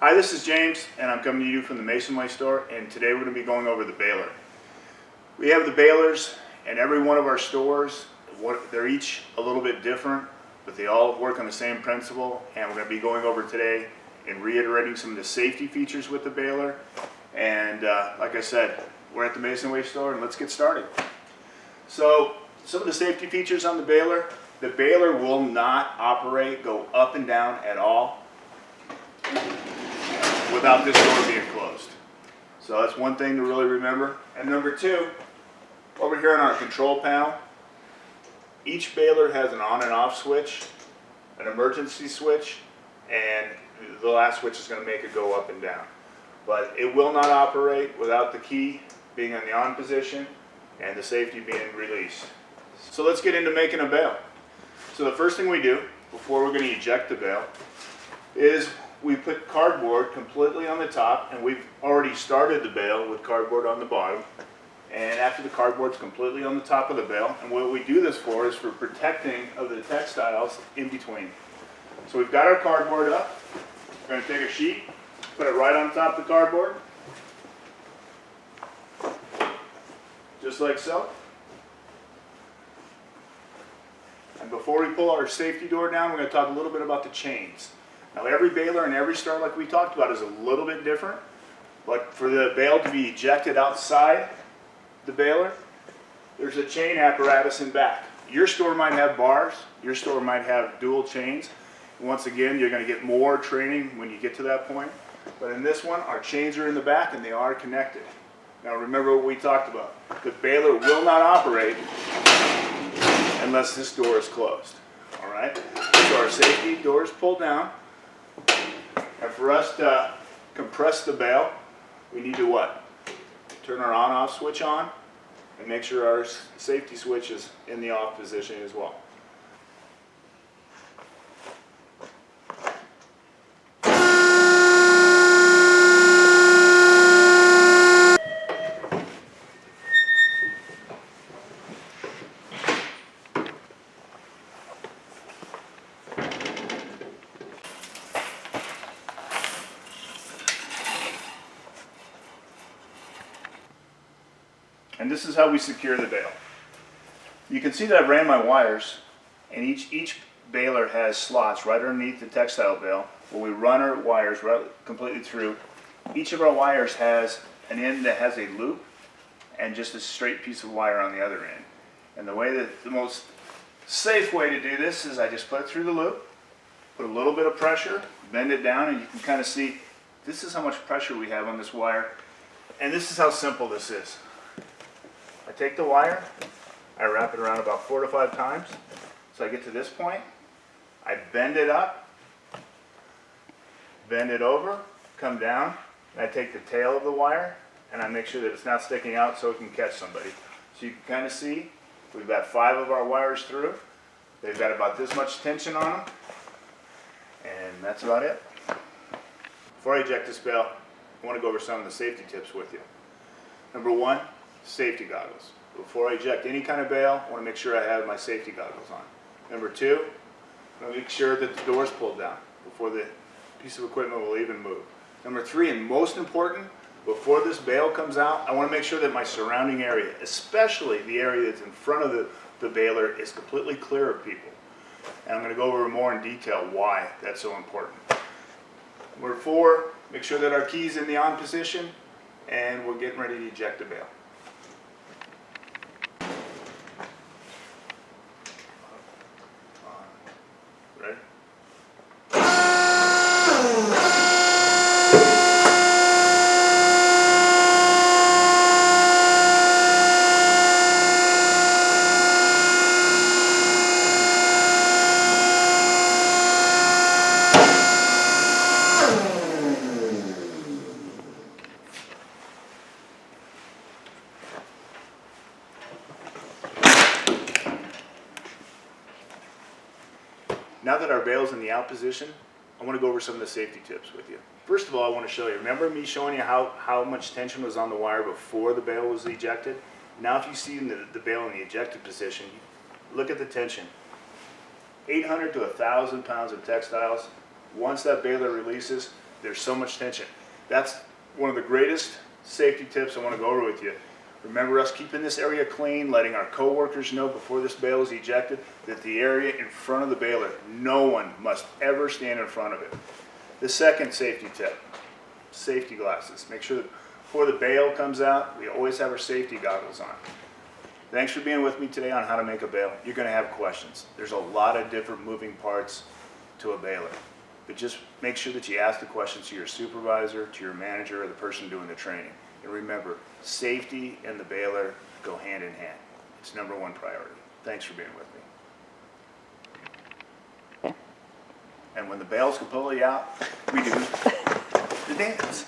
Hi, this is James, and I'm coming to you from the Masonry store, and today we're going to be going over the baler. We have the balers in every one of our stores. They're each a little bit different, but they all work on the same principle, and we're going to be going over today and reiterating some of the safety features with the baler. And like I said, we're at the Masonry store, and let's get started. So some of the safety features on the baler will not go up and down at all without this door being closed. So that's one thing to really remember. And number two, over here on our control panel, each baler has an on and off switch, an emergency switch, and the last switch is going to make it go up and down. But it will not operate without the key being in the on position and the safety being released. So let's get into making a bale. So the first thing we do before we're going to eject the bale is we put cardboard completely on the top, and we've already started the bale with cardboard on the bottom. And after the cardboard's completely on the top of the bale, and what we do this for is for protecting of the textiles in between. So we've got our cardboard up. We're going to take a sheet, put it right on top of the cardboard, just like so. And before we pull our safety door down, we're going to talk a little bit about the chains. Now every baler and every star, like we talked about, is a little bit different. But for the bale to be ejected outside the baler, there's a chain apparatus in back. Your store might have bars, your store might have dual chains. Once again, you're going to get more training when you get to that point. But in this one, our chains are in the back and they are connected. Now remember what we talked about. The baler will not operate unless this door is closed. All right? So our safety door is pulled down. And for us to compress the bale, we need to what? Turn our on-off switch on and make sure our safety switch is in the off position as well. And this is how we secure the bale. You can see that I've ran my wires, and each baler has slots right underneath the textile bale where we run our wires right completely through. Each of our wires has an end that has a loop and just a straight piece of wire on the other end. And the most safe way to do this is I just put it through the loop, put a little bit of pressure, bend it down, and you can kind of see this is how much pressure we have on this wire. And this is how simple this is. I take the wire, I wrap it around about 4 to 5 times. So I get to this point, I bend it up, bend it over, come down, and I take the tail of the wire and I make sure that it's not sticking out so it can catch somebody. So you can kind of see we've got 5 of our wires through. They've got about this much tension on them, and that's about it. Before I eject this bale, I want to go over some of the safety tips with you. Number 1, safety goggles. Before I eject any kind of bale, I want to make sure I have my safety goggles on. Number 2, I want to make sure that the door is pulled down before the piece of equipment will even move. Number 3, and most important, before this bale comes out, I want to make sure that my surrounding area, especially the area that's in front of the baler, is completely clear of people. And I'm going to go over more in detail why that's so important. Number 4, make sure that our key's in the on position, and we're getting ready to eject the bale. Ready? Now that our bale's in the out position, I want to go over some of the safety tips with you. First of all, I want to show you, remember me showing you how much tension was on the wire before the bale was ejected? Now if you see the bale in the ejected position, look at the tension. 800 to 1,000 pounds of textiles. Once that baler releases, There's so much tension. That's one of the greatest safety tips I want to go over with you. Remember us keeping this area clean, letting our coworkers know before this bale is ejected that the area in front of the baler, no one must ever stand in front of it. The second safety tip, safety glasses. Make sure that before the bale comes out, we always have our safety goggles on. Thanks for being with me today on how to make a bale. You're going to have questions. There's a lot of different moving parts to a baler. But just make sure that you ask the questions to your supervisor, to your manager, or the person doing the training. And remember, safety and the baler go hand in hand. It's #1 priority. Thanks for being with me. And when the bale's completely out, we do the dance.